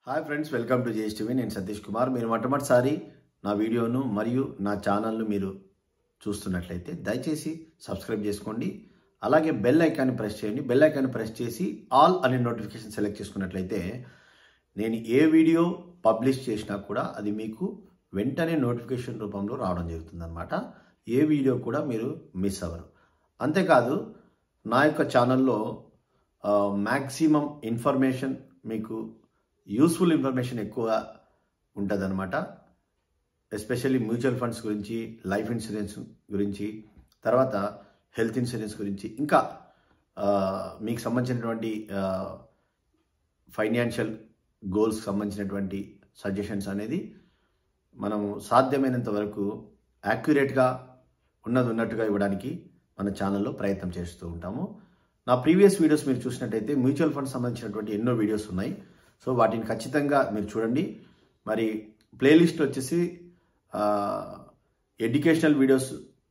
Hi friends, welcome to జేఎస్టీవీ. నేను సతీష్ కుమార్. మీరు మొట్టమొదటిసారి నా వీడియోను మరియు నా ఛానల్ను మీరు చూస్తున్నట్లయితే దయచేసి సబ్స్క్రైబ్ చేసుకోండి. అలాగే బెల్ ఐకాన్ని ప్రెస్ చేయండి. బెల్ ఐకాన్ని ప్రెస్ చేసి ఆల్ అనే నోటిఫికేషన్ సెలెక్ట్ చేసుకున్నట్లయితే నేను ఏ వీడియో పబ్లిష్ చేసినా కూడా అది మీకు వెంటనే నోటిఫికేషన్ రూపంలో రావడం జరుగుతుందన్నమాట. ఏ వీడియో కూడా మీరు మిస్ అవ్వరు. అంతేకాదు నా యొక్క ఛానల్లో మ్యాక్సిమం ఇన్ఫర్మేషన్, మీకు యూస్ఫుల్ ఇన్ఫర్మేషన్ ఎక్కువ ఉంటుందన్నమాట. ఎస్పెషల్లీ మ్యూచువల్ ఫండ్స్ గురించి, లైఫ్ ఇన్సూరెన్స్ గురించి, తర్వాత హెల్త్ ఇన్సూరెన్స్ గురించి, ఇంకా మీకు సంబంధించినటువంటి ఫైనాన్షియల్ గోల్స్కి సంబంధించినటువంటి సజెషన్స్ అనేది మనము సాధ్యమైనంత వరకు యాక్యురేట్గా ఉన్నట్టుగా ఇవ్వడానికి మన ఛానల్లో ప్రయత్నం చేస్తూ ఉంటాము. నా ప్రీవియస్ వీడియోస్ మీరు చూసినట్టయితే మ్యూచువల్ ఫండ్స్ సంబంధించినటువంటి ఎన్నో వీడియోస్ ఉన్నాయి. సో వాటిని ఖచ్చితంగా మీరు చూడండి. మరి ప్లేలిస్ట్ వచ్చేసి ఎడ్యుకేషనల్ వీడియోస్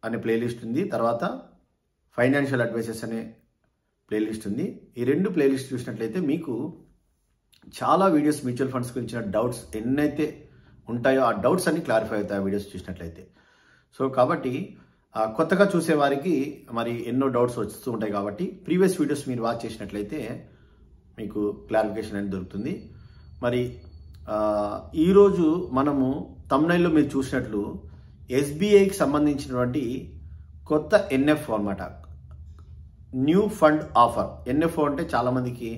అనే ప్లేలిస్ట్ ఉంది, తర్వాత ఫైనాన్షియల్ అడ్వైసెస్ అనే ప్లేలిస్ట్ ఉంది. ఈ రెండు ప్లేలిస్ట్ చూసినట్లయితే మీకు చాలా వీడియోస్ మ్యూచువల్ ఫండ్స్ గురించిన డౌట్స్ ఎన్నైతే ఉంటాయో ఆ డౌట్స్ అన్ని క్లారిఫై అవుతాయి ఆ వీడియోస్ చూసినట్లయితే. సో కాబట్టి కొత్తగా చూసేవారికి మరి ఎన్నో డౌట్స్ వస్తూ ఉంటాయి. కాబట్టి ప్రీవియస్ వీడియోస్ మీరు వాచ్ చేసినట్లయితే మీకు క్లారిఫికేషన్ అనేది దొరుకుతుంది. మరి ఈరోజు మనము థంబ్నెయిల్లో మీరు చూసినట్లు ఎస్బీఐకి సంబంధించినటువంటి కొత్త ఎన్ఎఫ్ఓ అన్నమాట, న్యూ ఫండ్ ఆఫర్. ఎన్ఎఫ్ఓ అంటే చాలామందికి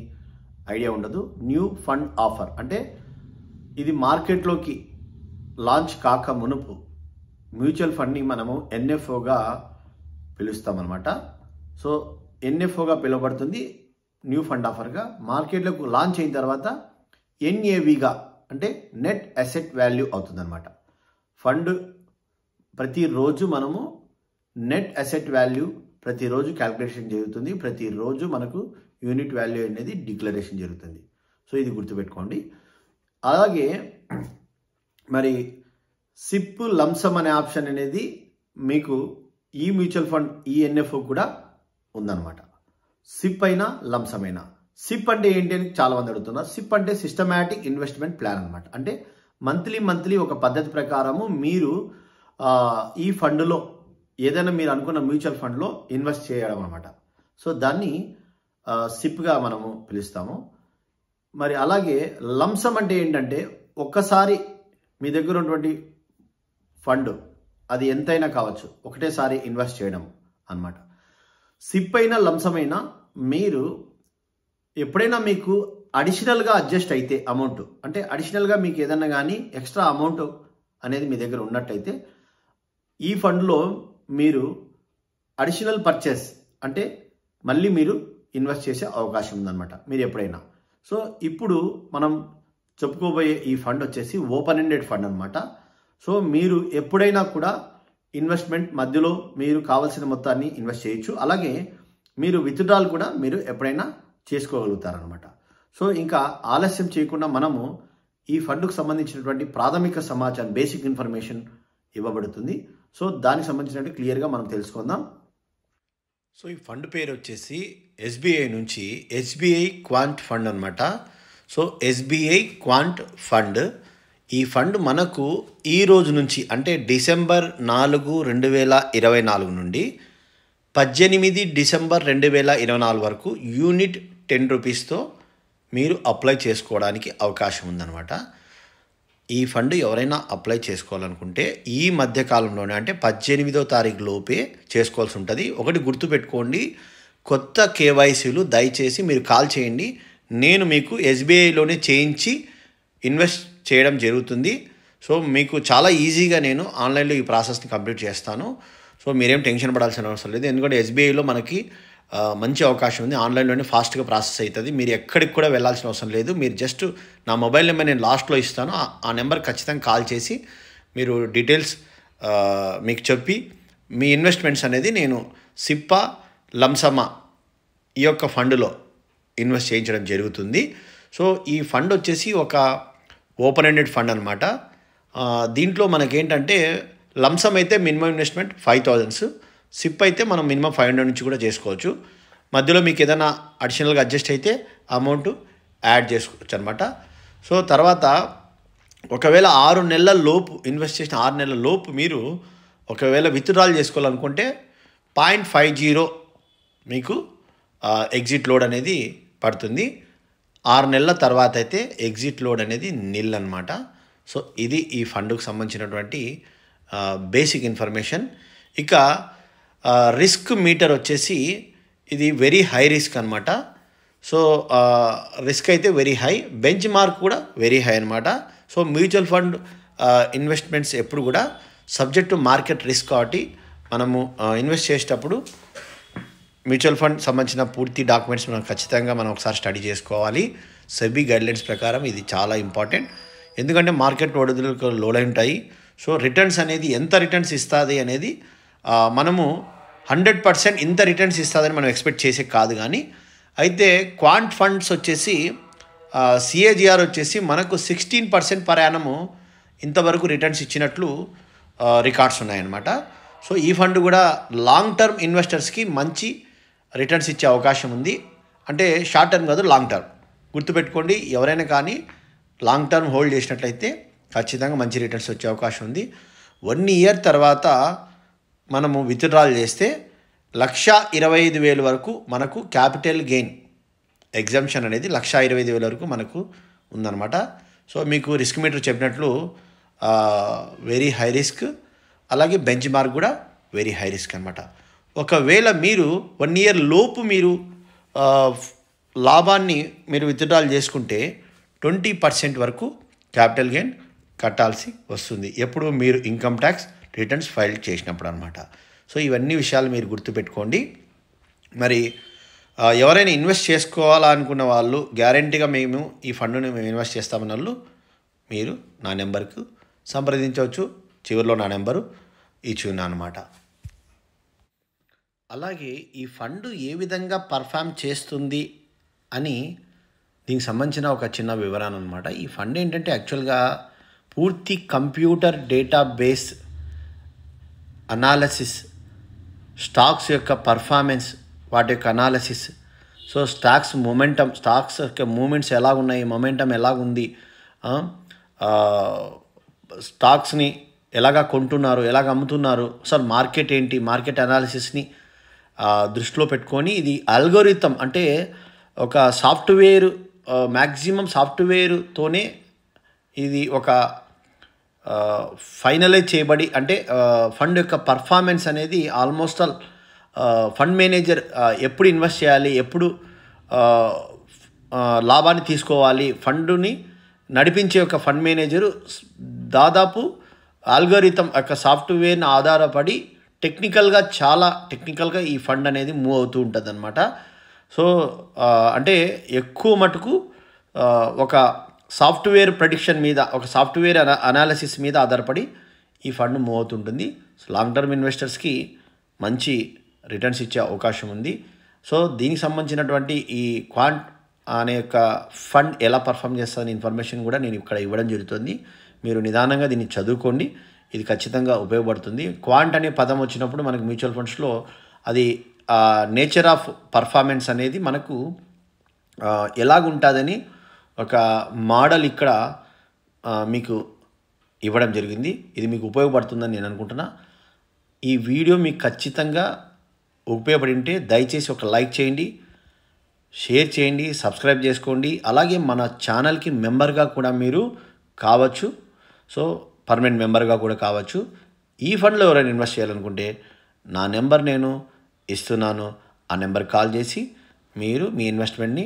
ఐడియా ఉండదు. న్యూ ఫండ్ ఆఫర్ అంటే ఇది మార్కెట్లోకి లాంచ్ కాక మునుపు మ్యూచువల్ ఫండ్ని మనము ఎన్ఎఫ్ఓగా పిలుస్తామన్నమాట. సో ఎన్ఎఫ్ఓగా పిలువబడుతుంది న్యూ ఫండ్ ఆఫర్గా. మార్కెట్లోకి లాంచ్ అయిన తర్వాత ఎన్ఏవిగా అంటే నెట్ అసెట్ వాల్యూ అవుతుందన్నమాట. ఫండ్ ప్రతిరోజు మనము నెట్ అసెట్ వాల్యూ ప్రతిరోజు క్యాల్కులేషన్ జరుగుతుంది. ప్రతిరోజు మనకు యూనిట్ వాల్యూ అనేది డిక్లరేషన్ జరుగుతుంది. సో ఇది గుర్తుపెట్టుకోండి. అలాగే మరి సిప్ లంసమ్ అనే ఆప్షన్ అనేది మీకు ఈ మ్యూచువల్ ఫండ్ ఈ ఎన్ఎఫ్ఓ కూడా ఉందన్నమాట. సిప్ అయినా లంసమ్ అయినా. సిప్ అంటే ఏంటి అని చాలా మంది అడుగుతున్నారు. సిప్ అంటే సిస్టమాటిక్ ఇన్వెస్ట్మెంట్ ప్లాన్ అనమాట. అంటే మంత్లీ ఒక పద్ధతి ప్రకారము మీరు ఈ ఫండ్లో ఏదైనా మీరు అనుకున్న మ్యూచువల్ ఫండ్లో ఇన్వెస్ట్ చేయడం అనమాట. సో దాన్ని సిప్గా మనము పిలుస్తాము. మరి అలాగే లంసమ్ అంటే ఏంటంటే ఒక్కసారి మీ దగ్గర ఉన్నటువంటి ఫండ్ అది ఎంతైనా కావచ్చు, ఒకటేసారి ఇన్వెస్ట్ చేయడం అన్నమాట. సిప్ అయినా లంసమ్ అయినా మీరు ఎప్పుడైనా మీకు అడిషనల్గా అడ్జస్ట్ అయితే అమౌంట్, అంటే అడిషనల్గా మీకు ఏదన్నా కానీ ఎక్స్ట్రా అమౌంట్ అనేది మీ దగ్గర ఉన్నట్టయితే ఈ ఫండ్లో మీరు అడిషనల్ పర్చేస్ అంటే మళ్ళీ మీరు ఇన్వెస్ట్ చేసే అవకాశం ఉందన్నమాట మీరు ఎప్పుడైనా. సో ఇప్పుడు మనం చెప్పుకోబోయే ఈ ఫండ్ వచ్చేసి ఓపెన్ ఎండెడ్ ఫండ్ అనమాట. సో మీరు ఎప్పుడైనా కూడా ఇన్వెస్ట్మెంట్ మధ్యలో మీరు కావాల్సిన మొత్తాన్ని ఇన్వెస్ట్ చేయొచ్చు. అలాగే మీరు విత్డ్రాల్ కూడా మీరు ఎప్పుడైనా చేసుకోగలుగుతారనమాట. సో ఇంకా ఆలస్యం చేయకుండా మనము ఈ ఫండ్కు సంబంధించినటువంటి ప్రాథమిక సమాచారం, బేసిక్ ఇన్ఫర్మేషన్ ఇవ్వబడుతుంది. సో దానికి సంబంధించినట్టు క్లియర్గా మనం తెలుసుకుందాం. సో ఈ ఫండ్ పేరు వచ్చేసి ఎస్బీఐ నుంచి ఎస్బీఐ క్వాంట్ ఫండ్ అనమాట. So SBI quant fund. ఈ ఫండ్ మనకు ఈ రోజు నుంచి అంటే డిసెంబర్ 4, 2024 నుండి 18 డిసెంబర్ 2024 వరకు యూనిట్ 10 రూపీస్తో మీరు అప్లై చేసుకోవడానికి అవకాశం ఉందన్నమాట. ఈ ఫండ్ ఎవరైనా అప్లై చేసుకోవాలనుకుంటే ఈ మధ్యకాలంలోనే అంటే 18వ తారీఖు లోపే చేసుకోవాల్సి ఉంటుంది. ఒకటి గుర్తుపెట్టుకోండి, కొత్త కేవైసీలు దయచేసి మీరు కాల్ చేయండి. నేను మీకు ఎస్బీఐలోనే చేయించి ఇన్వెస్ట్ చేయడం జరుగుతుంది. సో మీకు చాలా ఈజీగా నేను ఆన్లైన్లో ఈ ప్రాసెస్ని కంప్లీట్ చేస్తాను. సో మీరేం టెన్షన్ పడాల్సిన అవసరం లేదు. ఎందుకంటే ఎస్బీఐలో మనకి మంచి అవకాశం ఉంది. ఆన్లైన్లోనే ఫాస్ట్గా ప్రాసెస్ అవుతుంది. మీరు ఎక్కడికి కూడా వెళ్ళాల్సిన అవసరం లేదు. మీరు జస్ట్ నా మొబైల్ నెంబర్ నేను లాస్ట్లో ఇస్తాను, ఆ నెంబర్ ఖచ్చితంగా కాల్ చేసి మీరు డీటెయిల్స్ మీకు చెప్పి మీ ఇన్వెస్ట్మెంట్స్ అనేది నేను సిప్పా లంసమా ఈ యొక్క ఫండ్లో ఇన్వెస్ట్ చేయించడం జరుగుతుంది. సో ఈ ఫండ్ వచ్చేసి ఒక ఓపెన్ ఎండెడ్ ఫండ్ అనమాట. దీంట్లో మనకేంటంటే లంసమ్ అయితే మినిమం ఇన్వెస్ట్మెంట్ 5,000, సిప్ అయితే మనం మినిమం 500 నుంచి కూడా చేసుకోవచ్చు. మధ్యలో మీకు ఏదైనా అడిషనల్గా అడ్జస్ట్ అయితే అమౌంట్ యాడ్ చేసుకోవచ్చు అనమాట. సో తర్వాత ఒకవేళ 6 నెలల లోపు ఇన్వెస్ట్ చేసిన 6 నెలల లోపు మీరు ఒకవేళ విత్డ్రాల్ చేసుకోవాలనుకుంటే 0.50 మీకు ఎగ్జిట్ లోడ్ అనేది పడుతుంది. 6 నెలల తర్వాత అయితే ఎగ్జిట్ లోడ్ అనేది నిల్ అనమాట. సో ఇది ఈ ఫండ్కు సంబంధించినటువంటి బేసిక్ ఇన్ఫర్మేషన్. ఇక రిస్క్ మీటర్ వచ్చేసి ఇది వెరీ హై రిస్క్ అనమాట. సో రిస్క్ అయితే వెరీ హై, బెంచ్ మార్క్ కూడా వెరీ హై అనమాట. సో మ్యూచువల్ ఫండ్ ఇన్వెస్ట్మెంట్స్ ఎప్పుడు కూడా సబ్జెక్ట్ టు మార్కెట్ రిస్క్ కాబట్టి మనము ఇన్వెస్ట్ చేసేటప్పుడు మ్యూచువల్ ఫండ్ సంబంధించిన పూర్తి డాక్యుమెంట్స్ మనం ఒకసారి స్టడీ చేసుకోవాలి. సెబీ గైడ్లైన్స్ ప్రకారం ఇది చాలా ఇంపార్టెంట్. ఎందుకంటే మార్కెట్ ఒడిదుడుకులు లోడ్ ఉంటాయి. సో రిటర్న్స్ అనేది ఎంత రిటర్న్స్ ఇస్తుంది అనేది మనము 100% ఇంత రిటర్న్స్ ఇస్తుందని మనం ఎక్స్పెక్ట్ చేసే కాదు. కానీ అయితే క్వాంట్ ఫండ్స్ వచ్చేసి సిఏజిఆర్ వచ్చేసి మనకు 16% పర్ యానము ఇంతవరకు రిటర్న్స్ ఇచ్చినట్లు రికార్డ్స్ ఉన్నాయన్నమాట. సో ఈ ఫండ్ కూడా లాంగ్ టర్మ్ ఇన్వెస్టర్స్కి మంచి రిటర్న్స్ ఇచ్చే అవకాశం ఉంది. అంటే షార్ట్ టర్మ్ కాదు, లాంగ్ టర్మ్. గుర్తుపెట్టుకోండి, ఎవరైనా కానీ లాంగ్ టర్మ్ హోల్డ్ చేసినట్లయితే ఖచ్చితంగా మంచి రిటర్న్స్ వచ్చే అవకాశం ఉంది. 1 ఇయర్ తర్వాత మనము విత్డ్రాల్ చేస్తే 1,25,000 వరకు మనకు క్యాపిటల్ గెయిన్ ఎగ్జంప్షన్ అనేది 1,25,000 వరకు మనకు ఉందన్నమాట. సో మీకు రిస్క్ మీటర్ చెప్పినట్లు వెరీ హై రిస్క్, అలాగే బెంచ్ మార్క్ కూడా వెరీ హై రిస్క్ అనమాట. ఒకవేళ మీరు 1 ఇయర్ లోపు మీరు లాభాన్ని మీరు విత్డ్రాల్ చేసుకుంటే 20% వరకు క్యాపిటల్ గెయిన్ కట్టాల్సి వస్తుంది. ఎప్పుడు మీరు ఇన్కమ్ ట్యాక్స్ రిటర్న్స్ ఫైల్ చేసినప్పుడు అనమాట. సో ఇవన్నీ విషయాలు మీరు గుర్తుపెట్టుకోండి. మరి ఎవరైనా ఇన్వెస్ట్ చేసుకోవాలనుకున్న వాళ్ళు గ్యారంటీగా మేము ఈ ఫండ్ని మేము ఇన్వెస్ట్ చేస్తామన్న వాళ్ళు మీరు నా నెంబర్కు సంప్రదించవచ్చు. చివరిలో నా నెంబరు ఇచ్చి ఉన్నా అనమాట. అలాగే ఈ ఫండ్ ఏ విధంగా పర్ఫామ్ చేస్తుంది అని దీనికి సంబంధించిన ఒక చిన్న వివరణ అనమాట. ఈ ఫండ్ ఏంటంటే యాక్చువల్గా పూర్తి కంప్యూటర్ డేటాబేస్ అనాలసిస్, స్టాక్స్ యొక్క పర్ఫార్మెన్స్, వాటి యొక్క analysis, so stocks momentum, stocks యొక్క మూమెంట్స్ ఎలా ఉన్నాయి, మొమెంటమ్ ఎలా ఉంది, స్టాక్స్ని ఎలాగా కొంటున్నారు, ఎలాగ అమ్ముతున్నారు, అసలు మార్కెట్ ఏంటి, మార్కెట్ అనాలిసిస్ని దృష్టిలో పెట్టుకొని ఇది అల్గోరిథం అంటే ఒక సాఫ్ట్వేర్, మ్యాక్సిమం సాఫ్ట్వేర్తోనే ఇది ఒక ఫైనలైజ్ చేయబడి, అంటే ఫండ్ యొక్క పర్ఫార్మెన్స్ అనేది ఆల్మోస్ట్ ఆల్ ఫండ్ మేనేజర్ ఎప్పుడు ఇన్వెస్ట్ చేయాలి, ఎప్పుడు లాభాన్ని తీసుకోవాలి, ఫండుని నడిపించే ఒక ఫండ్ మేనేజరు దాదాపు ఆల్గోరిథం యొక్క సాఫ్ట్వేర్ని ఆధారపడి చాలా టెక్నికల్గా ఈ ఫండ్ అనేది మూవ్ అవుతూ ఉంటుంది అనమాట. సో అంటే ఎక్కువ మటుకు ఒక సాఫ్ట్వేర్ ప్రెడిక్షన్ మీద, ఒక సాఫ్ట్వేర్ అనాలిసిస్ మీద ఆధారపడి ఈ ఫండ్ మూవ్ అవుతుంటుంది. లాంగ్ టర్మ్ ఇన్వెస్టర్స్కి మంచి రిటర్న్స్ ఇచ్చే అవకాశం ఉంది. సో దీనికి సంబంధించినటువంటి ఈ క్వాంట్ అనే యొక్క ఫండ్ ఎలా పర్ఫామ్ చేస్తుందనే ఇన్ఫర్మేషన్ కూడా నేను ఇక్కడ ఇవ్వడం జరుగుతుంది. మీరు నిదానంగా దీన్ని చదువుకోండి, ఇది ఖచ్చితంగా ఉపయోగపడుతుంది. క్వాంట్ అనే పదం వచ్చినప్పుడు మనకు మ్యూచువల్ ఫండ్స్లో అది నేచర్ ఆఫ్ పర్ఫార్మెన్స్ అనేది మనకు ఎలాగుంటుందని ఒక మోడల్ ఇక్కడ మీకు ఇవ్వడం జరిగింది. ఇది మీకు ఉపయోగపడుతుందని నేను అనుకుంటున్నా. ఈ వీడియో మీకు ఖచ్చితంగా ఉపయోగపడి ఉంటే దయచేసి ఒక లైక్ చేయండి, షేర్ చేయండి, సబ్స్క్రైబ్ చేసుకోండి. అలాగే మన ఛానల్కి మెంబర్గా కూడా మీరు కావచ్చు. సో పర్మనెంట్ మెంబర్గా కూడా కావచ్చు. ఈ ఫండ్లో ఎవరైనా ఇన్వెస్ట్ చేయాలనుకుంటే నా నెంబర్ నేను ఇస్తున్నాను. ఆ నెంబర్ కాల్ చేసి మీరు మీ ఇన్వెస్ట్మెంట్ని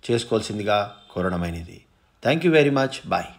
చేసుకోవాల్సిందిగా కోరడమైనది. Thank you very much. Bye.